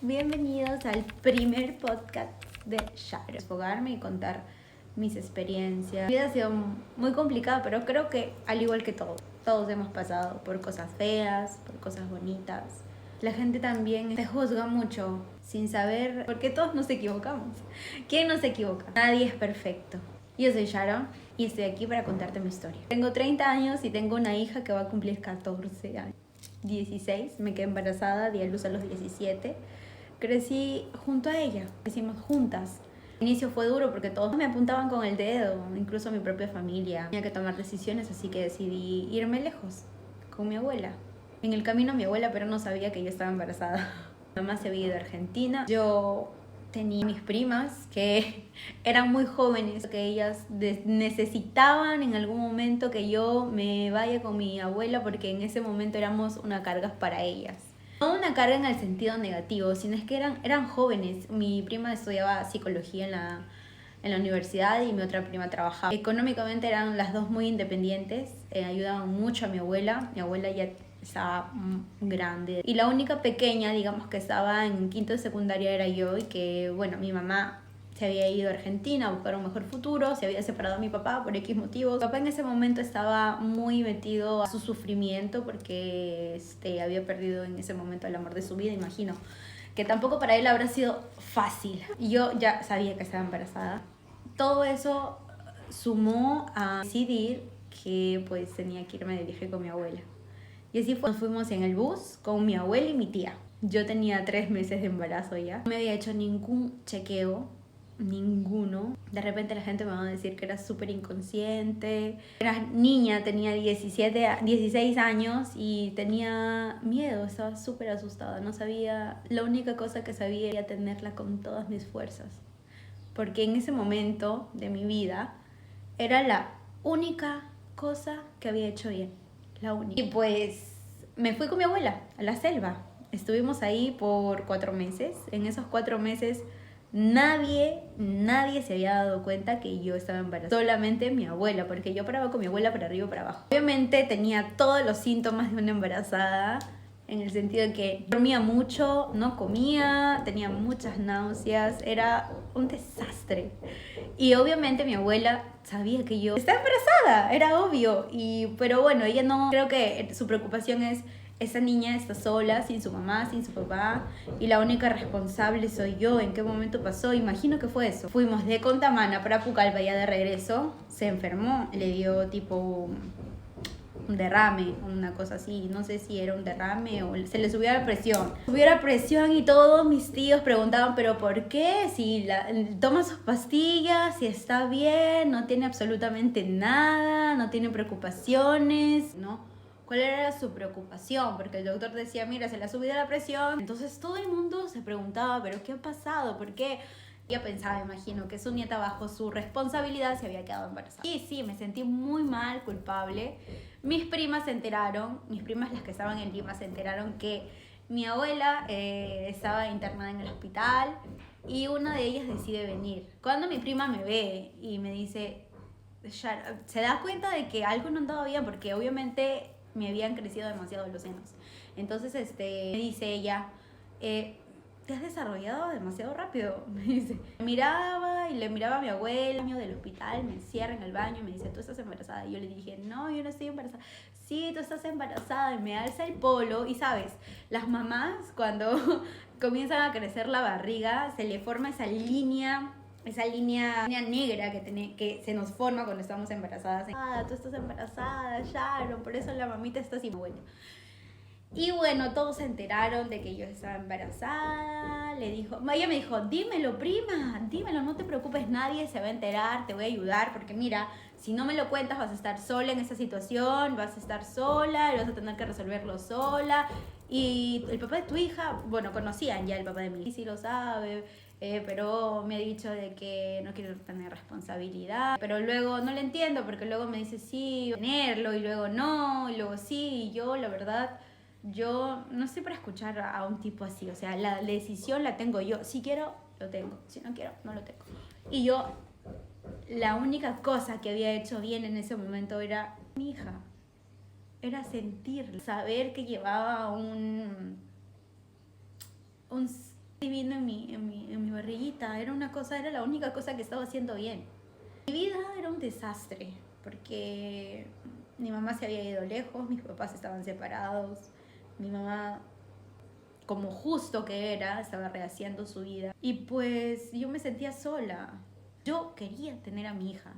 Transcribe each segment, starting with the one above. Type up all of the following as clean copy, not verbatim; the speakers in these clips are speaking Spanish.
Bienvenidos al primer podcast de Sharo. Desfogarme y contar mis experiencias. Mi vida ha sido muy complicada, pero creo que al igual que todos hemos pasado por cosas feas, por cosas bonitas. La gente también te juzga mucho sin saber, porque todos nos equivocamos. ¿Quién no se equivoca? Nadie es perfecto. Yo soy Sharon y estoy aquí para contarte mi historia. Tengo 30 años y tengo una hija que va a cumplir 14 años. 16, me quedé embarazada, di a luz a los 17. Crecí junto a ella, crecimos juntas. Al inicio fue duro porque todos me apuntaban con el dedo, incluso mi propia familia. Tenía que tomar decisiones, así que decidí irme lejos, con mi abuela. En el camino mi abuela, pero no sabía que yo estaba embarazada. Mi mamá se había ido a Argentina. Yo tenía mis primas que eran muy jóvenes, que ellas necesitaban en algún momento que yo me vaya con mi abuela porque en ese momento éramos una carga para ellas. No una carga en el sentido negativo, sino es que eran jóvenes. Mi prima estudiaba psicología en la universidad y mi otra prima trabajaba. Económicamente eran las dos muy independientes, ayudaban mucho a mi abuela. Mi abuela ya estaba grande. Y la única pequeña, digamos, que estaba en quinto de secundaria era yo y que, bueno, mi mamá se había ido a Argentina a buscar un mejor futuro, se había separado de mi papá por X motivos. Mi papá en ese momento estaba muy metido a su sufrimiento porque había perdido en ese momento el amor de su vida, imagino. Que tampoco para él habrá sido fácil. Y yo ya sabía que estaba embarazada. Todo eso sumó a decidir que pues tenía que irme de viaje con mi abuela. Y así fue. Nos fuimos en el bus con mi abuela y mi tía. Yo tenía 3 meses de embarazo ya. No me había hecho ningún chequeo, ninguno. De repente la gente me va a decir que era súper inconsciente. Era niña, tenía 16 años y tenía miedo, estaba súper asustada. No sabía, la única cosa que sabía era tenerla con todas mis fuerzas. Porque en ese momento de mi vida era la única cosa que había hecho bien. La única. Y pues me fui con mi abuela a la selva. Estuvimos ahí por 4 meses. En esos 4 meses nadie se había dado cuenta que yo estaba embarazada. Solamente mi abuela, porque yo paraba con mi abuela para arriba y para abajo. Obviamente tenía todos los síntomas de una embarazada, en el sentido de que dormía mucho, no comía, tenía muchas náuseas, era un desastre. Y obviamente mi abuela sabía que yo estaba embarazada, era obvio. Pero bueno, ella no, creo que su preocupación es, esa niña está sola, sin su mamá, sin su papá, y la única responsable soy yo. ¿En qué momento pasó? Imagino que fue eso. Fuimos de Contamana para Pucallpa, ya de regreso, se enfermó, le dio tipo un derrame, una cosa así, no sé si era un derrame o se le subió la presión. Subió la presión y todos mis tíos preguntaban, ¿pero por qué? Si toma sus pastillas, si está bien, no tiene absolutamente nada, no tiene preocupaciones, ¿no? ¿Cuál era su preocupación? Porque el doctor decía, mira, se le ha subido la presión. Entonces todo el mundo se preguntaba, ¿pero qué ha pasado? ¿Por qué? Ella pensaba, imagino, que su nieta bajo su responsabilidad se había quedado embarazada. Y sí, me sentí muy mal, culpable. Mis primas se enteraron, mis primas las que estaban en Lima se enteraron que mi abuela estaba internada en el hospital y una de ellas decide venir. Cuando mi prima me ve y me dice, se da cuenta de que algo no andaba bien porque obviamente me habían crecido demasiado los senos. Entonces me dice ella, te has desarrollado demasiado rápido, me dice. Miraba y le miraba a mi abuela del hospital, me encierra en el baño y me dice, ¿tú estás embarazada? Y yo le dije, no, yo no estoy embarazada. Sí, tú estás embarazada. Y me alza el polo y, ¿sabes? Las mamás cuando comienzan a crecer la barriga, se le forma esa línea negra que se nos forma cuando estamos embarazadas. Ah, tú estás embarazada, Sharon, por eso la mamita está así. Bueno. Y bueno, todos se enteraron de que yo estaba embarazada. Ella me dijo, dímelo, prima, dímelo, no te preocupes, nadie se va a enterar, te voy a ayudar, porque mira, si no me lo cuentas vas a estar sola en esa situación, vas a estar sola y vas a tener que resolverlo sola. Y el papá de tu hija, bueno, conocían ya el papá de mi hija, sí lo sabe, pero me ha dicho de que no quiero tener responsabilidad. Pero luego no le entiendo, porque luego me dice sí, tenerlo, y luego no, y luego sí, y yo, la verdad, yo no estoy para escuchar a un tipo así. O sea, la decisión la tengo yo. Si quiero, lo tengo. Si no quiero, no lo tengo. Y yo, la única cosa que había hecho bien en ese momento era mi hija. Era sentir, saber que llevaba un Divino en mi barriguita, era la única cosa que estaba haciendo bien. Mi vida era un desastre, porque mi mamá se había ido lejos, mis papás estaban separados, mi mamá, como justo que era, estaba rehaciendo su vida. Y pues yo me sentía sola. Yo quería tener a mi hija.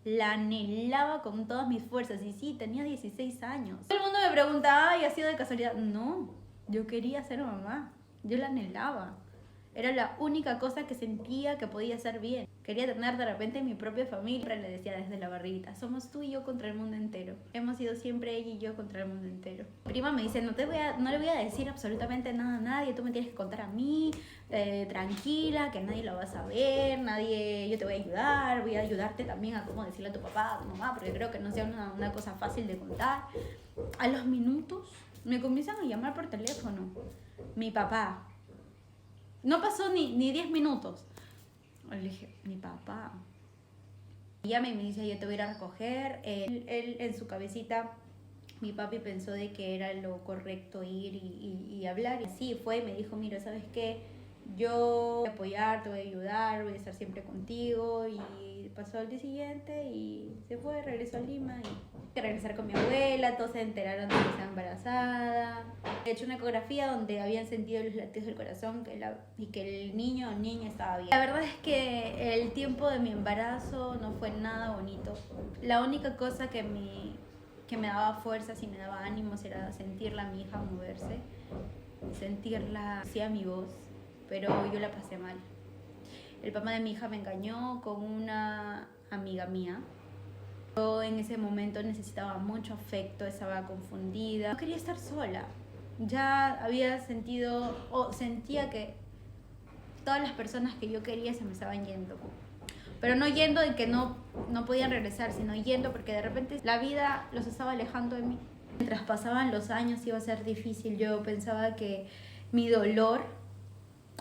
La anhelaba con todas mis fuerzas. Y sí, tenía 16 años. Todo el mundo me pregunta, ay, ¿ha sido de casualidad? No, yo quería ser mamá. Yo la anhelaba. Era la única cosa que sentía que podía hacer bien. Quería tener de repente mi propia familia. Siempre le decía desde la barriguita, somos tú y yo contra el mundo entero. Hemos sido siempre ella y yo contra el mundo entero. Mi prima me dice, no le voy a decir absolutamente nada a nadie, tú me tienes que contar a mí, tranquila, que nadie lo va a saber, yo te voy a ayudar, voy a ayudarte también a cómo decirle a tu papá, a tu mamá, porque creo que no sea una cosa fácil de contar. A los minutos me comienzan a llamar por teléfono. Mi papá. No pasó ni 10 minutos. Le dije, mi papá. Y llama y me dice, yo te voy a ir a recoger. Él en su cabecita, mi papi pensó de que era lo correcto ir y hablar. Y así fue, me dijo, mira, ¿sabes qué? Yo voy a apoyar, te voy a ayudar, voy a estar siempre contigo. Y pasó el día siguiente y se fue, regresó a Lima y regresar con mi abuela. Todos se enteraron de que estaba embarazada. He hecho una ecografía donde habían sentido los latidos del corazón y que el niño o niña estaba bien. La verdad es que el tiempo de mi embarazo no fue nada bonito. La única cosa que me daba fuerzas y me daba ánimos era sentirla a mi hija moverse, sentirla hacía mi voz, pero yo la pasé mal. El papá de mi hija me engañó con una amiga mía. Yo en ese momento necesitaba mucho afecto, estaba confundida, no quería estar sola. Ya había sentía que todas las personas que yo quería se me estaban yendo. Pero no yendo de que no podían regresar, sino yendo porque de repente la vida los estaba alejando de mí. Mientras pasaban los años iba a ser difícil. Yo pensaba que mi dolor,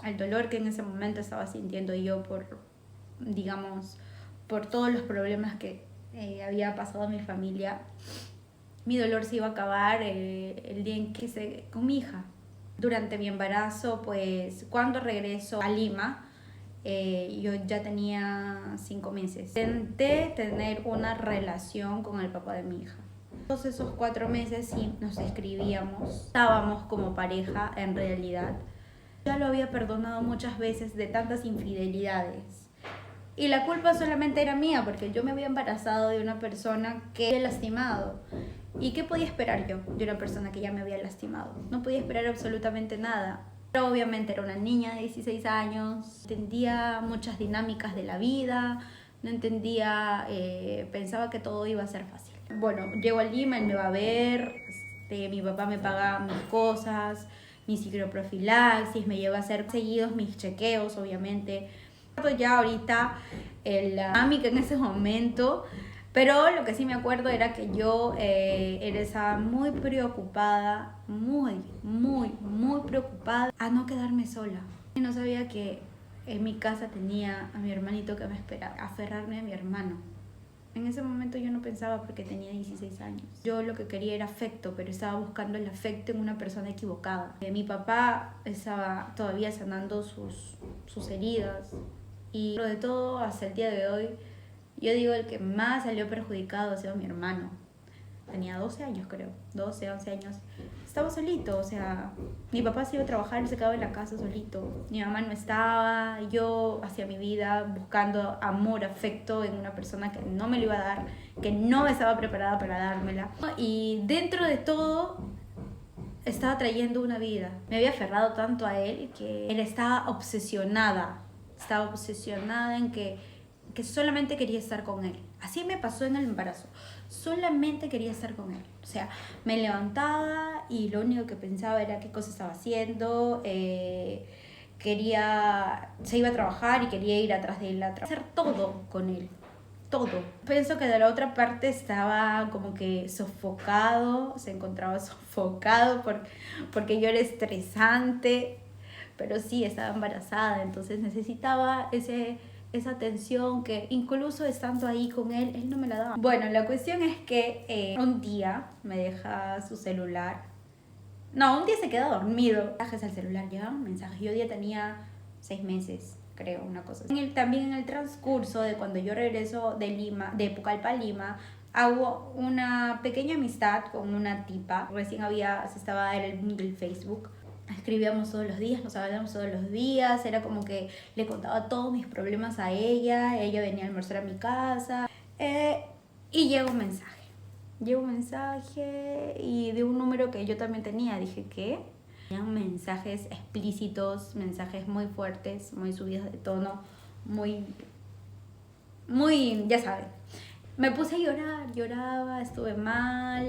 el dolor que en ese momento estaba sintiendo yo por todos los problemas que había pasado en mi familia, mi dolor se iba a acabar el día en que hice con mi hija. Durante mi embarazo, pues cuando regreso a Lima, yo ya tenía 5 meses. Intenté tener una relación con el papá de mi hija. Todos esos 4 meses sí nos escribíamos, estábamos como pareja en realidad. Ya lo había perdonado muchas veces de tantas infidelidades. Y la culpa solamente era mía, porque yo me había embarazado de una persona que había lastimado. ¿Y qué podía esperar yo de una persona que ya me había lastimado? No podía esperar absolutamente nada. Pero obviamente era una niña de 16 años, entendía muchas dinámicas de la vida, no entendía, pensaba que todo iba a ser fácil. Bueno, llego a Lima, él me va a ver, mi papá me paga mis cosas, mi cicloprofilaxis, me lleva a hacer seguidos mis chequeos, obviamente. Ya ahorita la dinámica en ese momento, pero lo que sí me acuerdo era que yo estaba muy preocupada, muy preocupada a no quedarme sola. Y no sabía que en mi casa tenía a mi hermanito que me esperaba, aferrarme a mi hermano. En ese momento yo no pensaba porque tenía 16 años. Yo lo que quería era afecto, pero estaba buscando el afecto en una persona equivocada. Mi papá estaba todavía sanando sus heridas. Y lo de todo, hasta el día de hoy, yo digo el que más salió perjudicado ha sido mi hermano. Tenía 12 años creo, 12, 11 años. Estaba solito, o sea, mi papá se iba a trabajar y se quedaba en la casa solito. Mi mamá no estaba, yo hacía mi vida buscando amor, afecto en una persona que no me lo iba a dar, que no estaba preparada para dármela. Y dentro de todo, estaba trayendo una vida. Me había aferrado tanto a él que él estaba obsesionada en que solamente quería estar con él. Así me pasó en el embarazo. Solamente quería estar con él. O sea, me levantaba y lo único que pensaba era qué cosa estaba haciendo. Se iba a trabajar y quería ir atrás de él, hacer todo con él. Todo. Pienso que de la otra parte estaba como que sofocado, se encontraba sofocado porque yo era estresante, pero sí, estaba embarazada, entonces necesitaba esa atención que incluso estando ahí con él no me la daba. Bueno, la cuestión es que un día me deja su celular No, un día se queda dormido. Mensajes al celular, llegaban mensajes. Yo ya tenía 6 meses, creo, una cosa así. También en el transcurso de cuando yo regreso de Lima, de Pucallpa a Lima, hago una pequeña amistad con una tipa. Recién se estaba en el boom del Facebook. Escribíamos todos los días, nos hablábamos todos los días. Era como que le contaba todos mis problemas a ella. Ella venía a almorzar a mi casa. Y llega un mensaje. Llegó un mensaje y de un número que yo también tenía. Dije, ¿qué? Tenían mensajes explícitos, mensajes muy fuertes, muy subidos de tono, muy, ya saben. Me puse a llorar, lloraba, estuve mal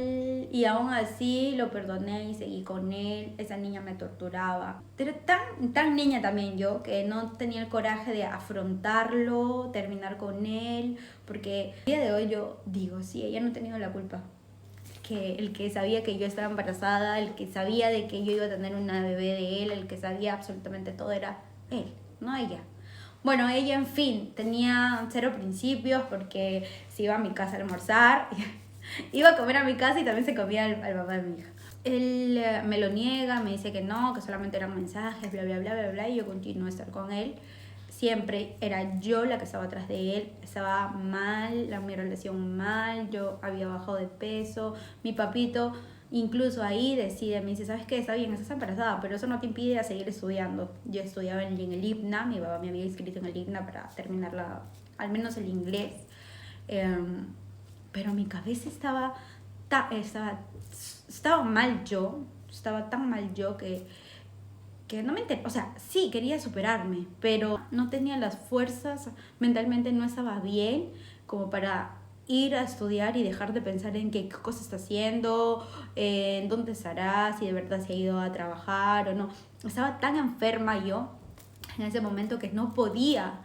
y aún así lo perdoné y seguí con él. Esa niña me torturaba. Era tan niña también yo que no tenía el coraje de afrontarlo, terminar con él, porque el día de hoy yo digo, sí, ella no ha tenido la culpa. El que sabía que yo estaba embarazada, el que sabía de que yo iba a tener una bebé de él, el que sabía absolutamente todo era él, no ella. Bueno, ella, en fin, tenía 0 principios porque se iba a mi casa a almorzar, iba a comer a mi casa y también se comía al papá de mi hija. Él me lo niega, me dice que no, que solamente eran mensajes, bla, bla, bla, bla, bla, y yo continuo a estar con él. Siempre era yo la que estaba atrás de él, estaba mal, mi relación mal, yo había bajado de peso, mi papito incluso ahí decide, me dice, ¿sabes qué? Está bien, estás embarazada, pero eso no te impide a seguir estudiando. Yo estudiaba en el IPNA, mi papá me había inscrito en el IPNA para terminar al menos el inglés. Pero mi cabeza estaba mal yo, estaba tan mal yo que no me o sea, sí, quería superarme, pero no tenía las fuerzas, mentalmente no estaba bien como para ir a estudiar y dejar de pensar en qué cosa está haciendo, en dónde estará, si de verdad se ha ido a trabajar o no. Estaba tan enferma yo en ese momento que no podía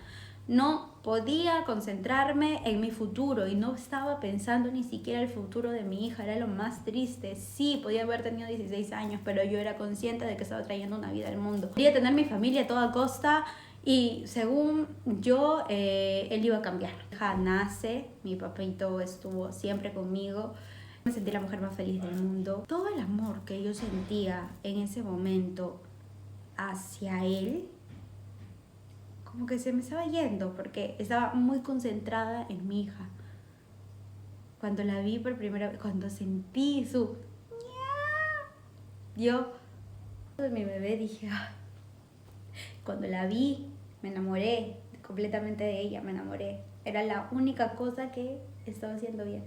concentrarme en mi futuro y no estaba pensando ni siquiera el futuro de mi hija. Era lo más triste. Sí, podía haber tenido 16 años, pero yo era consciente de que estaba trayendo una vida al mundo. Quería tener mi familia a toda costa y según yo, él iba a cambiar. Mi hija nace, mi papito estuvo siempre conmigo. Me sentí la mujer más feliz del mundo. Todo el amor que yo sentía en ese momento hacia él, como que se me estaba yendo porque estaba muy concentrada en mi hija. Cuando la vi por primera vez, cuando sentí su yo de mi bebé dije, cuando la vi me enamoré completamente de ella, me enamoré. Era la única cosa que estaba haciendo bien,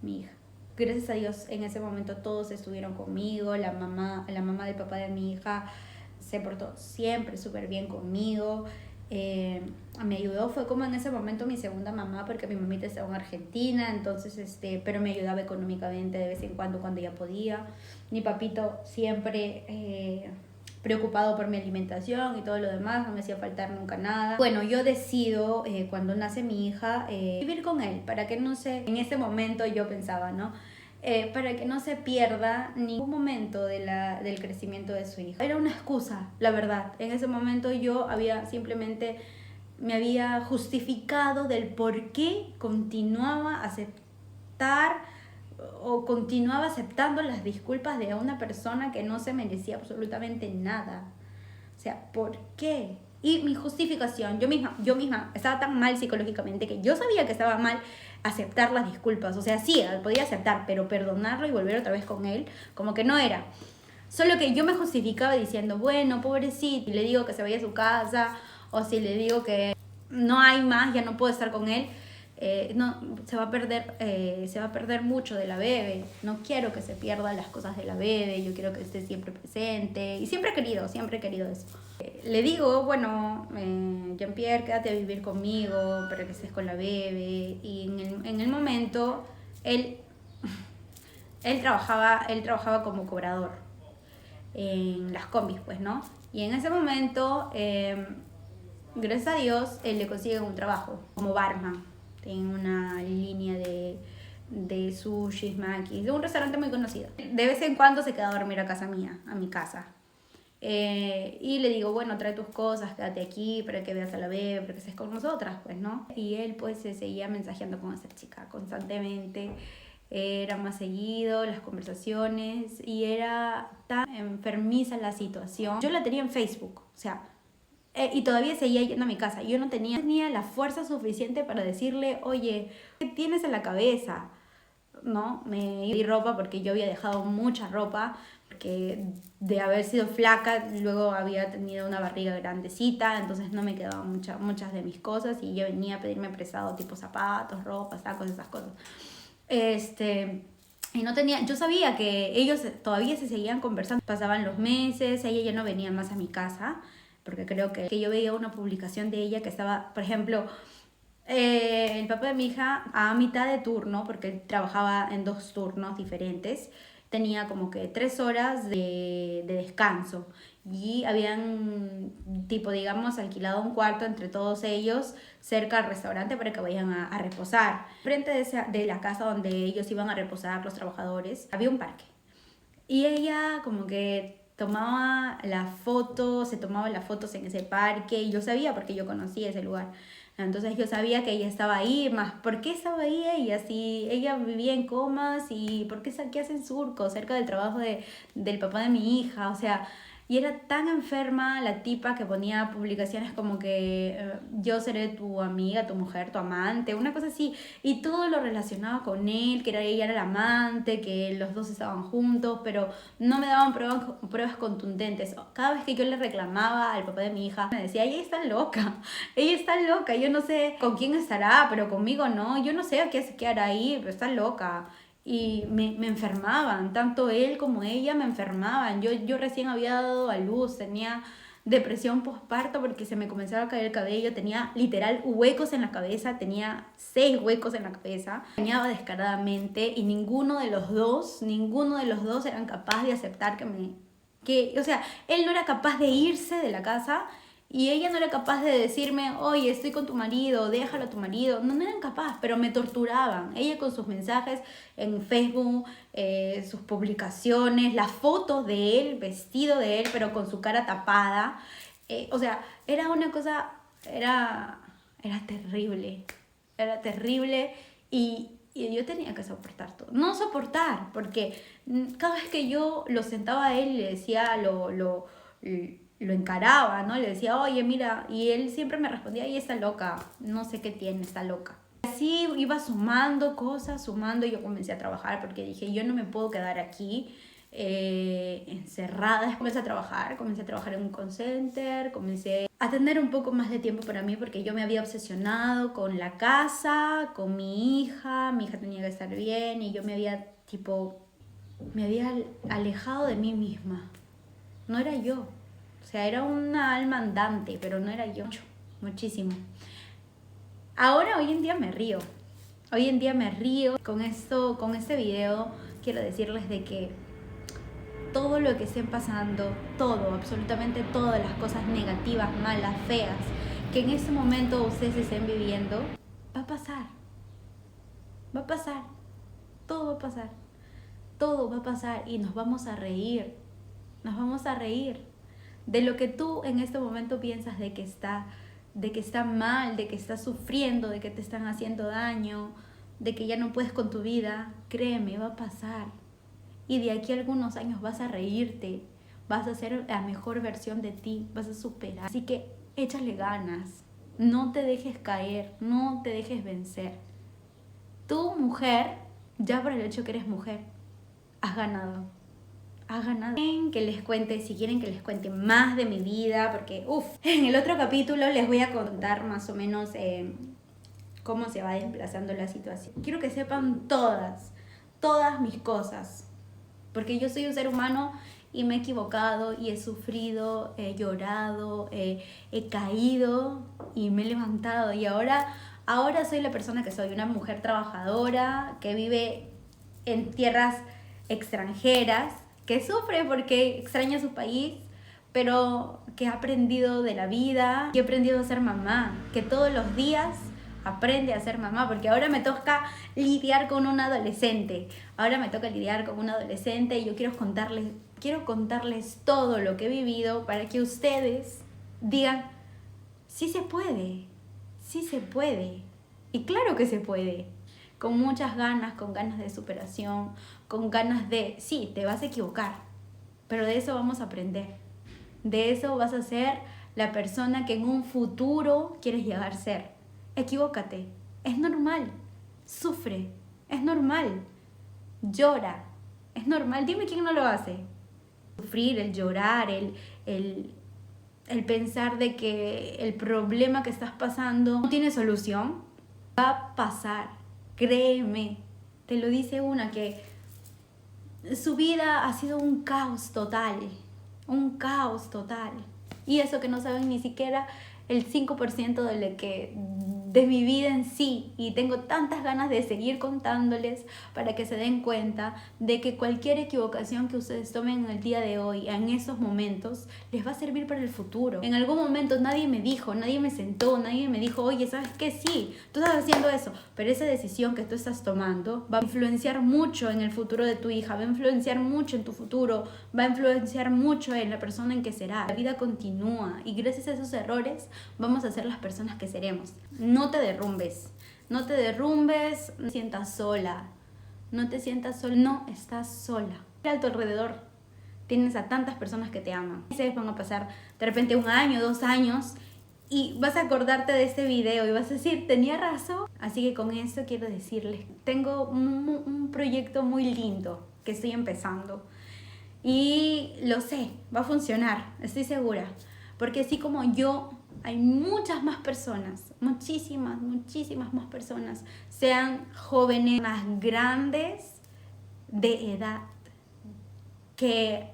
mi hija. Gracias a Dios en ese momento todos estuvieron conmigo, la mamá del papá de mi hija se portó siempre súper bien conmigo, me ayudó, fue como en ese momento mi segunda mamá porque mi mamita estaba en Argentina, entonces pero me ayudaba económicamente de vez en cuando ella podía. Mi papito siempre preocupado por mi alimentación y todo lo demás, no me hacía faltar nunca nada. Bueno, yo decido cuando nace mi hija vivir con él para que no se, en ese momento yo pensaba, ¿no? Para que no se pierda ningún momento del crecimiento de su hija. Era una excusa, la verdad. En ese momento yo me había justificado del por qué continuaba aceptando las disculpas de una persona que no se merecía absolutamente nada. O sea, ¿por qué? Y mi justificación, yo misma estaba tan mal psicológicamente que yo sabía que estaba mal aceptar las disculpas. O sea, sí, podía aceptar, pero perdonarlo y volver otra vez con él, como que no era. Solo que yo me justificaba diciendo, bueno, pobrecito, y le digo que se vaya a su casa, o si le digo que no hay más, ya no puedo estar con él, se va a perder mucho de la bebé. No quiero que se pierdan las cosas de la bebé, yo quiero que esté siempre presente, y siempre he querido eso. Le digo, bueno, Jean-Pierre, quédate a vivir conmigo para que estés con la bebé, y en el momento él trabajaba como cobrador en las combis, pues, ¿no? Y en ese momento, gracias a Dios, él le consigue un trabajo como barman en una línea de sushis, makis, de un restaurante muy conocido. De vez en cuando se queda a dormir a mi casa. Y le digo, bueno, trae tus cosas, quédate aquí para que veas a la bebé, para que estés con nosotras, pues, ¿no? Y él, pues, se seguía mensajeando con esa chica constantemente. era más seguido las conversaciones y era tan enfermiza la situación. Yo la tenía en Facebook, o sea, y todavía seguía yendo a mi casa. Yo no tenía la fuerza suficiente para decirle, oye, ¿qué tienes en la cabeza? ¿No? Me di ropa porque yo había dejado mucha ropa, porque de haber sido flaca, luego había tenido una barriga grandecita, entonces no me quedaban muchas de mis cosas y yo venía a pedirme prestado tipo zapatos, ropa, tacos, esas cosas. Y no tenía, yo sabía que ellos todavía se seguían conversando, pasaban los meses, ella ya no venía más a mi casa, porque creo que yo veía una publicación de ella que estaba, por ejemplo, el papá de mi hija a mitad de turno, porque él trabajaba en 2 turnos diferentes, tenía como que 3 horas de descanso y habían, tipo, digamos, alquilado un cuarto entre todos ellos cerca al restaurante para que vayan a reposar. Frente de la casa donde ellos iban a reposar los trabajadores, había un parque. Y ella como que se tomaba las fotos en ese parque y yo sabía porque yo conocía ese lugar. Entonces yo sabía que ella estaba ahí, más ¿por qué estaba ahí ella? Si ella vivía en Comas y ¿por qué hace en Surco, cerca del trabajo del papá de mi hija? O sea, y era tan enferma la tipa que ponía publicaciones como que yo seré tu amiga, tu mujer, tu amante, una cosa así. Y todo lo relacionaba con él, que ella era el amante, que los dos estaban juntos, pero no me daban pruebas contundentes. Cada vez que yo le reclamaba al papá de mi hija, me decía, ella está loca, yo no sé con quién estará, pero conmigo no, yo no sé qué hará ahí, pero está loca. Y me enfermaban, tanto él como ella me enfermaban. Yo recién había dado a luz, tenía depresión postparto porque se me comenzaba a caer el cabello, tenía literal huecos en la cabeza, tenía 6 huecos en la cabeza, dañaba descaradamente y ninguno de los dos eran capaz de aceptar o sea, él no era capaz de irse de la casa y ella no era capaz de decirme, oye, estoy con tu marido, déjalo a tu marido. No eran capaz, pero me torturaban. Ella con sus mensajes en Facebook, sus publicaciones, las fotos de él, vestido de él, pero con su cara tapada. O sea, era una cosa, era terrible. Era terrible y yo tenía que soportar todo. No soportar, porque cada vez que yo lo sentaba a él y le decía lo encaraba, ¿no? Le decía, oye, mira, y él siempre me respondía, ella está loca, no sé qué tiene, está loca. Así iba sumando cosas, y yo comencé a trabajar porque dije, yo no me puedo quedar aquí encerrada. Comencé a trabajar en un call center, comencé a tener un poco más de tiempo para mí porque yo me había obsesionado con la casa, con mi hija tenía que estar bien y yo me había alejado de mí misma. No era yo. O sea, era una alma andante, pero no era yo. Muchísimo. Ahora, hoy en día me río. Con este video quiero decirles de que todo lo que estén pasando, todo, absolutamente todas las cosas negativas, malas, feas, que en ese momento ustedes estén viviendo, va a pasar. Va a pasar. Todo va a pasar. Todo va a pasar y nos vamos a reír. De lo que tú en este momento piensas de que está mal, de que estás sufriendo, de que te están haciendo daño, de que ya no puedes con tu vida, créeme, va a pasar. Y de aquí a algunos años vas a reírte, vas a ser la mejor versión de ti, vas a superar. Así que échale ganas, no te dejes caer, no te dejes vencer. Tú, mujer, ya por el hecho que eres mujer, has ganado. Si quieren que les cuente más de mi vida, porque en el otro capítulo les voy a contar más o menos cómo se va desplazando la situación. Quiero que sepan todas mis cosas, porque yo soy un ser humano y me he equivocado y he sufrido, he llorado, he caído y me he levantado y ahora soy la persona que soy, una mujer trabajadora que vive en tierras extranjeras, que sufre porque extraña su país, pero que ha aprendido de la vida, que he aprendido a ser mamá, que todos los días aprende a ser mamá, porque ahora me toca lidiar con un adolescente, y yo quiero contarles todo lo que he vivido para que ustedes digan, sí se puede, y claro que se puede. con muchas ganas, con ganas de superación, con ganas de, sí, te vas a equivocar, pero de eso vamos a aprender. De eso vas a ser la persona que en un futuro quieres llegar a ser. Equivócate, es normal, sufre, es normal, llora, es normal. Dime quién no lo hace. Sufrir, el llorar, el pensar de que el problema que estás pasando no tiene solución, va a pasar, créeme. Te lo dice una que su vida ha sido un caos total, un caos total. Y eso que no saben ni siquiera el 5% de mi vida en sí. Y tengo tantas ganas de seguir contándoles para que se den cuenta de que cualquier equivocación que ustedes tomen en el día de hoy, en esos momentos, les va a servir para el futuro. En algún momento nadie me dijo, nadie me sentó, nadie me dijo, oye, ¿sabes qué? Sí, tú estás haciendo eso. Pero esa decisión que tú estás tomando va a influenciar mucho en el futuro de tu hija, va a influenciar mucho en tu futuro, va a influenciar mucho en la persona en que será. La vida continúa y gracias a esos errores vamos a ser las personas que seremos. No te derrumbes, no te derrumbes, no te sientas sola, no te sientas sola, no estás sola. Mira a tu alrededor, tienes a tantas personas que te aman. Se van a pasar de repente 1 año, 2 años y vas a acordarte de este video y vas a decir, tenía razón. Así que con eso quiero decirles, tengo un proyecto muy lindo que estoy empezando y lo sé, va a funcionar, estoy segura, porque así como yo, hay muchas más personas, muchísimas más personas, sean jóvenes, más grandes de edad, que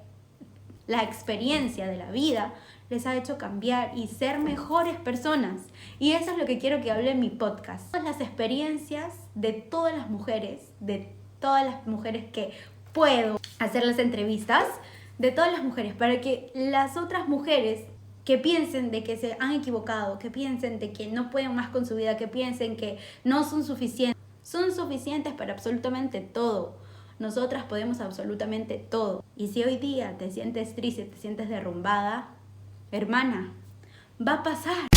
la experiencia de la vida les ha hecho cambiar y ser mejores personas. Y eso es lo que quiero que hable en mi podcast. Todas las experiencias de todas las mujeres que puedo hacer las entrevistas, de todas las mujeres, para que las otras mujeres que piensen de que se han equivocado, que piensen de que no pueden más con su vida, que piensen que no son suficientes para absolutamente todo. Nosotras podemos absolutamente todo. Y si hoy día te sientes triste, te sientes derrumbada, hermana, va a pasar.